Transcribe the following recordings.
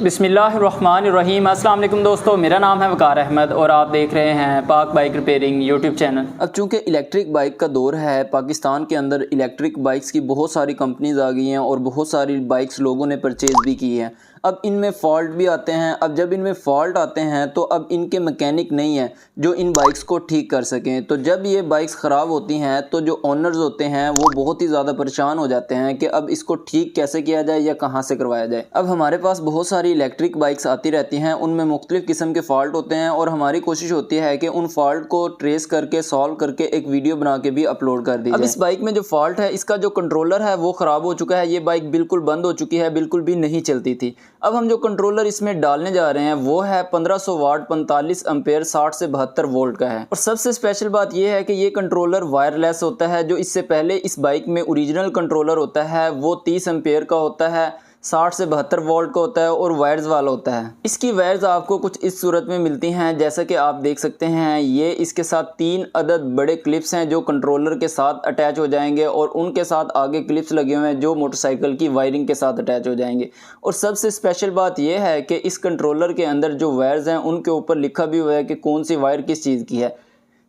बिस्मिल्लाहिर्रहमानिर्रहीम। अस्सलाम वालेकुम दोस्तों, मेरा नाम है वकार अहमद और आप देख रहे हैं पाक बाइक रिपेयरिंग यूट्यूब चैनल। अब चूंकि इलेक्ट्रिक बाइक का दौर है, पाकिस्तान के अंदर इलेक्ट्रिक बाइक्स की बहुत सारी कंपनीज आ गई हैं और बहुत सारी बाइक्स लोगों ने परचेज़ भी की हैं। अब इनमें फ़ॉल्ट भी आते हैं। अब जब इनमें फ़ॉल्ट आते हैं तो अब इनके मैकेनिक नहीं हैं जो इन बाइक्स को ठीक कर सकें। तो जब ये बाइक्स ख़राब होती हैं तो जो ओनर्स होते हैं वो बहुत ही ज़्यादा परेशान हो जाते हैं कि अब इसको ठीक कैसे किया जाए या कहाँ से करवाया जाए। अब हमारे पास बहुत सारी इलेक्ट्रिक बाइक्स आती रहती हैं, उनमें मुख्तलिफ़ किस्म के फ़ॉल्ट होते हैं और हमारी कोशिश होती है कि उन फ़ॉल्ट को ट्रेस करके सॉल्व करके एक वीडियो बना के भी अपलोड कर दी जाए। अब इस बाइक में जो फ़ॉल्ट है, इसका जो कंट्रोलर है वो ख़राब हो चुका है। ये बाइक बिल्कुल बंद हो चुकी है, बिल्कुल भी नहीं चलती थी। अब हम जो कंट्रोलर इसमें डालने जा रहे हैं वो है 1500 वाट 45 एम्पेयर 60 से 72 वोल्ट का है। और सबसे स्पेशल बात यह है कि ये कंट्रोलर वायरलेस होता है। जो इससे पहले इस बाइक में ओरिजिनल कंट्रोलर होता है वो 30 एम्पेयर का होता है, 60 से 72 वोल्ट का होता है और वायर्स वाला होता है। इसकी वायर्स आपको कुछ इस सूरत में मिलती हैं, जैसा कि आप देख सकते हैं। ये इसके साथ 3 अदद बड़े क्लिप्स हैं जो कंट्रोलर के साथ अटैच हो जाएंगे और उनके साथ आगे क्लिप्स लगे हुए हैं जो मोटरसाइकिल की वायरिंग के साथ अटैच हो जाएंगे। और सबसे स्पेशल बात यह है कि इस कंट्रोलर के अंदर जो वायर्स हैं उनके ऊपर लिखा भी हुआ है कि कौन सी वायर किस चीज़ की है,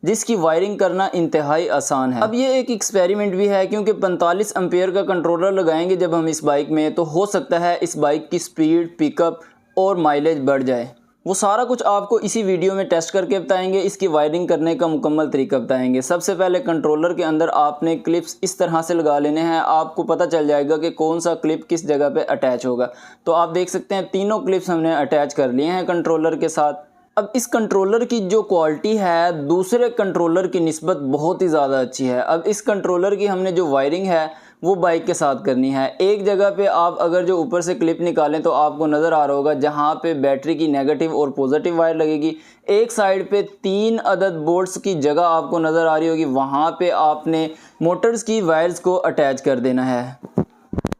जिसकी वायरिंग करना इंतहाई आसान है। अब ये एक एक्सपेरिमेंट भी है क्योंकि 45 एम्पेयर का कंट्रोलर लगाएंगे जब हम इस बाइक में, तो हो सकता है इस बाइक की स्पीड, पिकअप और माइलेज बढ़ जाए। वो सारा कुछ आपको इसी वीडियो में टेस्ट करके बताएंगे। इसकी वायरिंग करने का मुकम्मल तरीका बताएंगे। सबसे पहले कंट्रोलर के अंदर आपने क्लिप्स इस तरह से लगा लेने हैं, आपको पता चल जाएगा कि कौन सा क्लिप किस जगह पे अटैच होगा। तो आप देख सकते हैं तीनों क्लिप्स हमने अटैच कर लिए हैं कंट्रोलर के साथ। अब इस कंट्रोलर की जो क्वालिटी है दूसरे कंट्रोलर की निस्बत बहुत ही ज़्यादा अच्छी है। अब इस कंट्रोलर की हमने जो वायरिंग है वो बाइक के साथ करनी है। एक जगह पे आप अगर जो ऊपर से क्लिप निकालें तो आपको नज़र आ रहा होगा जहाँ पे बैटरी की नेगेटिव और पॉजिटिव वायर लगेगी। एक साइड पे 3 अदद बोल्ट्स की जगह आपको नज़र आ रही होगी, वहाँ पे आपने मोटर्स की वायर्स को अटैच कर देना है।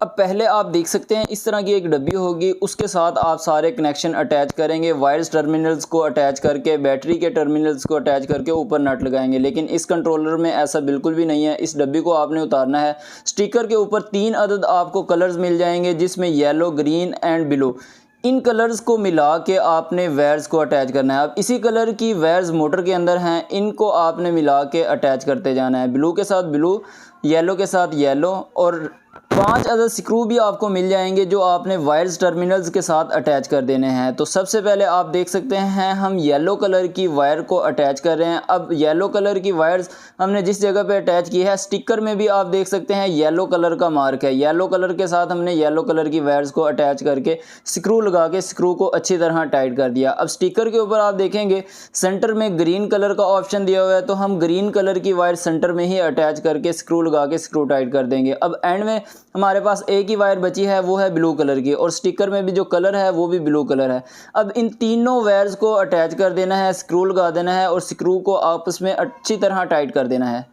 अब पहले आप देख सकते हैं इस तरह की एक डब्बी होगी, उसके साथ आप सारे कनेक्शन अटैच करेंगे। वायर्स टर्मिनल्स को अटैच करके, बैटरी के टर्मिनल्स को अटैच करके ऊपर नट लगाएंगे। लेकिन इस कंट्रोलर में ऐसा बिल्कुल भी नहीं है। इस डब्बी को आपने उतारना है। स्टिकर के ऊपर 3 अदद आपको कलर्स मिल जाएंगे जिसमें yellow, green and blue. In colours को मिला के आपने वायर्स को अटैच करना है। अब इसी कलर की वायर्स मोटर के अंदर हैं, इनको आपने मिला के अटैच करते जाना है। ब्लू के साथ ब्लू, येलो के साथ येलो और 5 अदद स्क्रू भी आपको मिल जाएंगे जो आपने वायर्स टर्मिनल्स के साथ अटैच कर देने हैं। तो सबसे पहले आप देख सकते हैं हम येलो कलर की वायर को अटैच कर रहे हैं। अब येलो कलर की वायर्स हमने जिस जगह पे अटैच की है, स्टिकर में भी आप देख सकते हैं येलो कलर का मार्क है। येलो कलर के साथ हमने येलो कलर की वायर्स को अटैच करके स्क्रू लगा के स्क्रू को अच्छी तरह टाइट कर दिया। अब स्टिकर के ऊपर आप देखेंगे सेंटर में ग्रीन कलर का ऑप्शन दिया हुआ है, तो हम ग्रीन कलर की वायर सेंटर में ही अटैच करके स्क्रू लगा के स्क्रू टाइट कर देंगे। अब एंड में हमारे पास एक ही वायर बची है, वो है ब्लू कलर की, और स्टिकर में भी जो कलर है वो भी ब्लू कलर है। अब इन तीनों वायर्स को अटैच कर देना है, स्क्रू लगा देना है और स्क्रू को आपस में अच्छी तरह टाइट कर देना है।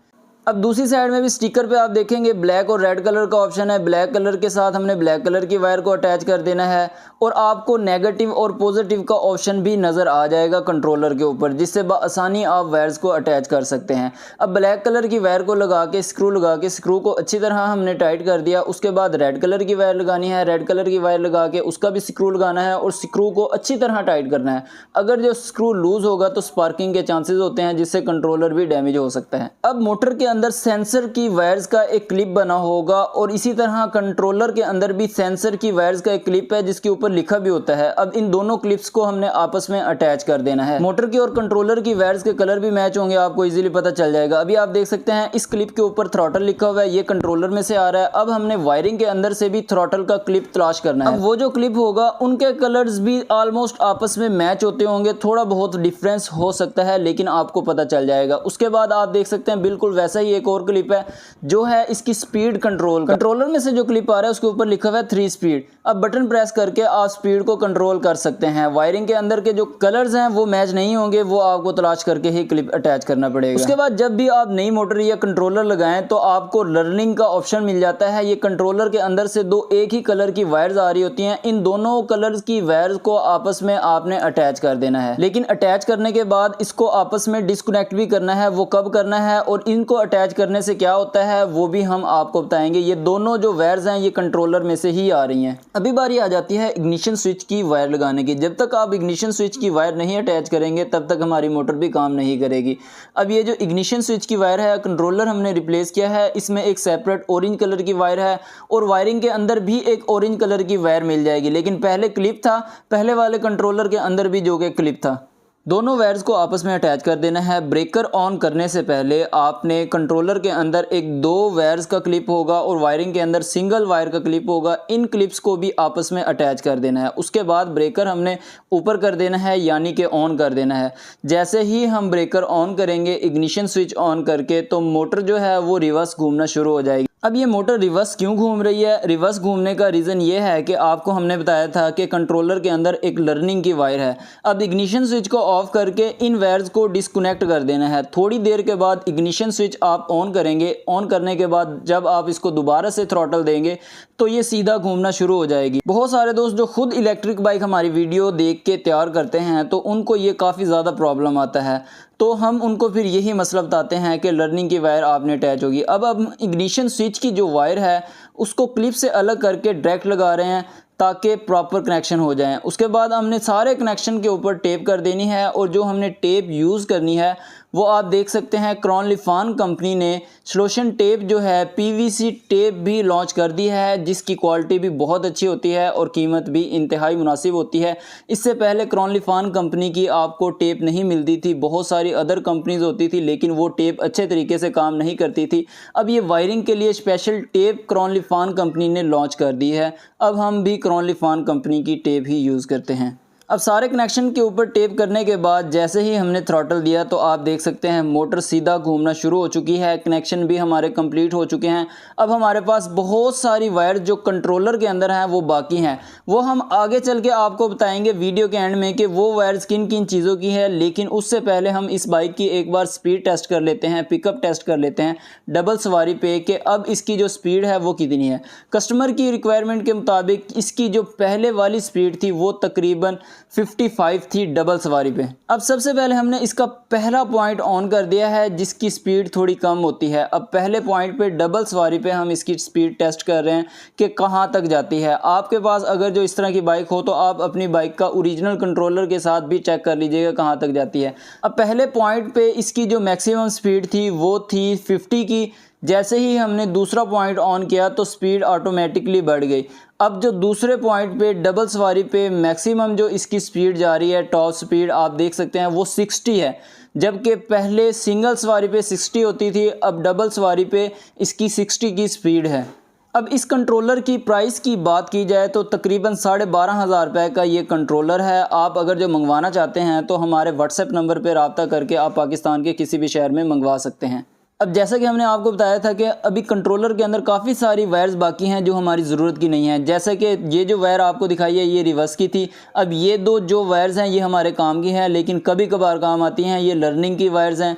अब दूसरी साइड में भी स्टिकर पे आप देखेंगे ब्लैक और रेड कलर का ऑप्शन है। ब्लैक कलर के साथ हमने ब्लैक कलर की वायर को अटैच कर देना है और आपको नेगेटिव और पॉजिटिव का ऑप्शन भी नज़र आ जाएगा कंट्रोलर के ऊपर, जिससे आसानी आप वायर्स को अटैच कर सकते हैं। अब ब्लैक कलर की वायर को लगा के स्क्रू को अच्छी तरह हमने टाइट कर दिया। उसके बाद रेड कलर की वायर लगानी है। रेड कलर की वायर लगा के उसका भी स्क्रू लगाना है और स्क्रू को अच्छी तरह टाइट करना है। अगर जो स्क्रू लूज होगा तो स्पार्किंग के चांसेस होते हैं, जिससे कंट्रोलर भी डैमेज हो सकता है। अब मोटर के अंदर सेंसर की वायर्स का एक क्लिप बना होगा और इसी तरह कंट्रोलर के अंदर भी सेंसर की वायर्स का एक क्लिप है जिसके ऊपर लिखा भी होता है। अब इन दोनों क्लिप्स को हमने आपस में अटैच कर देना है। मोटर की और कंट्रोलर की वायर्स के कलर भी मैच होंगे, आपको इजीली पता चल जाएगा। अभी आप देख सकते हैं इस क्लिप के ऊपर थ्रॉटल लिखा हुआ है, ये कंट्रोलर में से आ रहा है। अब हमने वायरिंग के अंदर से भी थ्रॉटल का क्लिप तलाश करना है। अब वो जो क्लिप होगा उनके कलर्स भी ऑलमोस्ट आपस में मैच होते होंगे, थोड़ा बहुत डिफरेंस हो सकता है लेकिन आपको पता चल जाएगा। उसके बाद आप देख सकते हैं बिल्कुल वैसा ही एक और क्लिप है जो है इसकी स्पीड कंट्रोलर में से जो क्लिप आ रहा है उसके ऊपर लिखा हुआ है 3 स्पीड। अब बटन प्रेस करके आप स्पीड को कंट्रोल कर सकते हैं। वायरिंग के अंदर के जो कलर्स हैं वो मैच नहीं होंगे, वो आपको तलाश करके ही क्लिप अटैच करना पड़ेगा। उसके बाद जब भी आप नई मोटर या कंट्रोलर लगाएं तो आपको लर्निंग का ऑप्शन मिल जाता है। ये कंट्रोलर के अंदर से दो एक ही कलर की वायर्स आ रही होती हैं, इन दोनों कलर्स की वायर्स को आपस में आपने अटैच कर देना है। लेकिन अटैच करने के बाद इसको आपस में डिस्कनेक्ट भी करना है। वो कब करना है और इनको अटैच करने से क्या होता है वो भी हम आपको बताएंगे। ये दोनों जो वायर्स हैं ये कंट्रोलर में से ही आ रही हैं। अभी बारी आ जाती है इग्निशन स्विच की वायर लगाने की। जब तक आप इग्निशन स्विच की वायर नहीं अटैच करेंगे तब तक हमारी मोटर भी काम नहीं करेगी। अब ये जो इग्निशन स्विच की वायर है, कंट्रोलर हमने रिप्लेस किया है, इसमें एक सेपरेट ऑरेंज कलर की वायर है और वायरिंग के अंदर भी एक ऑरेंज कलर की वायर मिल जाएगी। लेकिन पहले क्लिप था, पहले वाले कंट्रोलर के अंदर भी जो कि क्लिप था। दोनों वायर्स को आपस में अटैच कर देना है। ब्रेकर ऑन करने से पहले आपने कंट्रोलर के अंदर एक 2 वायर्स का क्लिप होगा और वायरिंग के अंदर सिंगल वायर का क्लिप होगा। इन क्लिप्स को भी आपस में अटैच कर देना है। उसके बाद ब्रेकर हमने ऊपर कर देना है, यानी कि ऑन कर देना है। जैसे ही हम ब्रेकर ऑन करेंगे इग्निशन स्विच ऑन करके, तो मोटर जो है वो रिवर्स घूमना शुरू हो जाएगी। अब ये मोटर रिवर्स क्यों घूम रही है? रिवर्स घूमने का रीज़न ये है कि आपको हमने बताया था कि कंट्रोलर के अंदर एक लर्निंग की वायर है। अब इग्निशन स्विच को ऑफ करके इन वायर्स को डिस्कनेक्ट कर देना है। थोड़ी देर के बाद इग्निशन स्विच आप ऑन करेंगे। ऑन करने के बाद जब आप इसको दोबारा से थ्रॉटल देंगे तो ये सीधा घूमना शुरू हो जाएगी। बहुत सारे दोस्त जो खुद इलेक्ट्रिक बाइक हमारी वीडियो देख के तैयार करते हैं तो उनको ये काफ़ी ज़्यादा प्रॉब्लम आता है, तो हम उनको फिर यही मसला बताते हैं कि लर्निंग की वायर आपने अटैच होगी। अब हम इग्निशन स्विच की जो वायर है उसको क्लिप से अलग करके डायरेक्ट लगा रहे हैं ताकि प्रॉपर कनेक्शन हो जाए। उसके बाद हमने सारे कनेक्शन के ऊपर टेप कर देनी है और जो हमने टेप यूज़ करनी है वो आप देख सकते हैं क्रॉनलिफॉन कंपनी ने सॉल्यूशन टेप जो है पीवीसी टेप भी लॉन्च कर दी है, जिसकी क्वालिटी भी बहुत अच्छी होती है और कीमत भी इंतहाई मुनासिब होती है। इससे पहले क्रॉनलिफॉन कंपनी की आपको टेप नहीं मिलती थी, बहुत सारी अदर कंपनीज होती थी लेकिन वो टेप अच्छे तरीके से काम नहीं करती थी। अब ये वायरिंग के लिए स्पेशल टेप क्रॉनलिफॉन कंपनी ने लॉन्च कर दी है। अब हम भी क्रॉनलिफॉन कंपनी की टेप ही यूज़ करते हैं। अब सारे कनेक्शन के ऊपर टेप करने के बाद जैसे ही हमने थ्रॉटल दिया तो आप देख सकते हैं मोटर सीधा घूमना शुरू हो चुकी है। कनेक्शन भी हमारे कंप्लीट हो चुके हैं। अब हमारे पास बहुत सारी वायर जो कंट्रोलर के अंदर हैं वो बाकी हैं। वो हम आगे चल के आपको बताएंगे वीडियो के एंड में कि वो वायर्स किन किन चीज़ों की है। लेकिन उससे पहले हम इस बाइक की एक बार स्पीड टेस्ट कर लेते हैं, पिकअप टेस्ट कर लेते हैं डबल सवारी पे कि अब इसकी जो स्पीड है वो कितनी है। कस्टमर की रिक्वायरमेंट के मुताबिक इसकी जो पहले वाली स्पीड थी वो तकरीबन 55 थी डबल सवारी पे। अब सबसे पहले हमने इसका पहला पॉइंट ऑन कर दिया है जिसकी स्पीड थोड़ी कम होती है। अब पहले पॉइंट पे डबल सवारी पे हम इसकी स्पीड टेस्ट कर रहे हैं कि कहाँ तक जाती है। आपके पास अगर जो इस तरह की बाइक हो तो आप अपनी बाइक का ओरिजिनल कंट्रोलर के साथ भी चेक कर लीजिएगा कहाँ तक जाती है। अब पहले पॉइंट पे इसकी जो मैक्सिमम स्पीड थी वो थी 50 की। जैसे ही हमने दूसरा पॉइंट ऑन किया तो स्पीड ऑटोमेटिकली बढ़ गई। अब जो दूसरे पॉइंट पे डबल सवारी पे मैक्सिमम जो इसकी स्पीड जा रही है, टॉप स्पीड आप देख सकते हैं वो 60 है, जबकि पहले सिंगल सवारी पे 60 होती थी, अब डबल सवारी पे इसकी 60 की स्पीड है। अब इस कंट्रोलर की प्राइस की बात की जाए तो तकरीबन 12,500 रुपये का ये कंट्रोलर है। आप अगर जो मंगवाना चाहते हैं तो हमारे व्हाट्सएप नंबर पर रब्ता करके आप पाकिस्तान के किसी भी शहर में मंगवा सकते हैं। अब जैसा कि हमने आपको बताया था कि अभी कंट्रोलर के अंदर काफ़ी सारी वायर्स बाकी हैं जो हमारी ज़रूरत की नहीं है। जैसे कि ये जो वायर आपको दिखाई है ये रिवर्स की थी। अब ये 2 जो वायर्स हैं ये हमारे काम की हैं लेकिन कभी कभार काम आती हैं, ये लर्निंग की वायर्स हैं।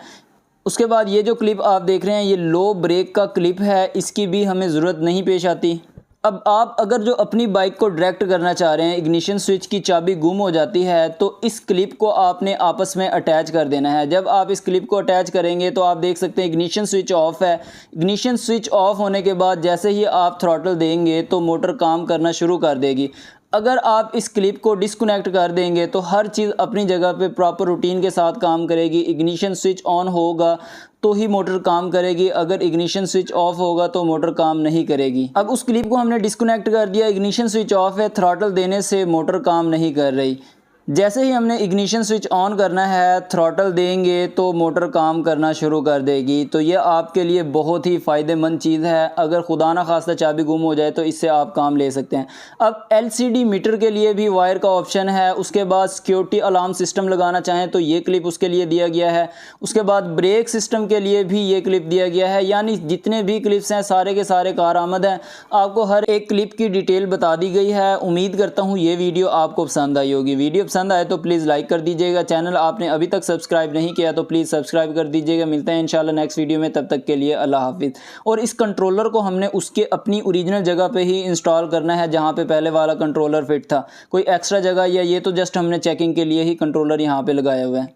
उसके बाद ये जो क्लिप आप देख रहे हैं ये लो ब्रेक का क्लिप है, इसकी भी हमें ज़रूरत नहीं पेश आती। अब आप अगर जो अपनी बाइक को डायरेक्ट करना चाह रहे हैं, इग्निशन स्विच की चाबी गुम हो जाती है तो इस क्लिप को आपने आपस में अटैच कर देना है। जब आप इस क्लिप को अटैच करेंगे तो आप देख सकते हैं इग्निशन स्विच ऑफ है। इग्निशन स्विच ऑफ होने के बाद जैसे ही आप थ्रॉटल देंगे तो मोटर काम करना शुरू कर देगी। अगर आप इस क्लिप को डिस्कनेक्ट कर देंगे तो हर चीज़ अपनी जगह पे प्रॉपर रूटीन के साथ काम करेगी। इग्निशन स्विच ऑन होगा तो ही मोटर काम करेगी, अगर इग्निशन स्विच ऑफ होगा तो मोटर काम नहीं करेगी। अब उस क्लिप को हमने डिस्कनेक्ट कर दिया, इग्निशन स्विच ऑफ है, थ्रॉटल देने से मोटर काम नहीं कर रही। जैसे ही हमने इग्निशन स्विच ऑन करना है, थ्रॉटल देंगे तो मोटर काम करना शुरू कर देगी। तो ये आपके लिए बहुत ही फ़ायदेमंद चीज़ है। अगर खुदा ना खास्ता चाबी गुम हो जाए तो इससे आप काम ले सकते हैं। अब LCD मीटर के लिए भी वायर का ऑप्शन है। उसके बाद सिक्योरिटी अलार्म सिस्टम लगाना चाहें तो ये क्लिप उसके लिए दिया गया है। उसके बाद ब्रेक सिस्टम के लिए भी ये क्लिप दिया गया है। यानी जितने भी क्लिप्स हैं सारे के सारे कारआमद हैं। आपको हर एक क्लिप की डिटेल बता दी गई है। उम्मीद करता हूँ ये वीडियो आपको पसंद आई होगी। वीडियो पसंद आए तो प्लीज़ लाइक कर दीजिएगा। चैनल आपने अभी तक सब्सक्राइब नहीं किया तो प्लीज़ सब्सक्राइब कर दीजिएगा। मिलते हैं इंशाल्लाह नेक्स्ट वीडियो में, तब तक के लिए अल्लाह हाफिज़। और इस कंट्रोलर को हमने उसके अपनी ओरिजिनल जगह पे ही इंस्टॉल करना है जहाँ पे पहले वाला कंट्रोलर फिट था। कोई एक्स्ट्रा जगह या ये तो जस्ट हमने चेकिंग के लिए ही कंट्रोलर यहाँ पे लगाया हुआ है।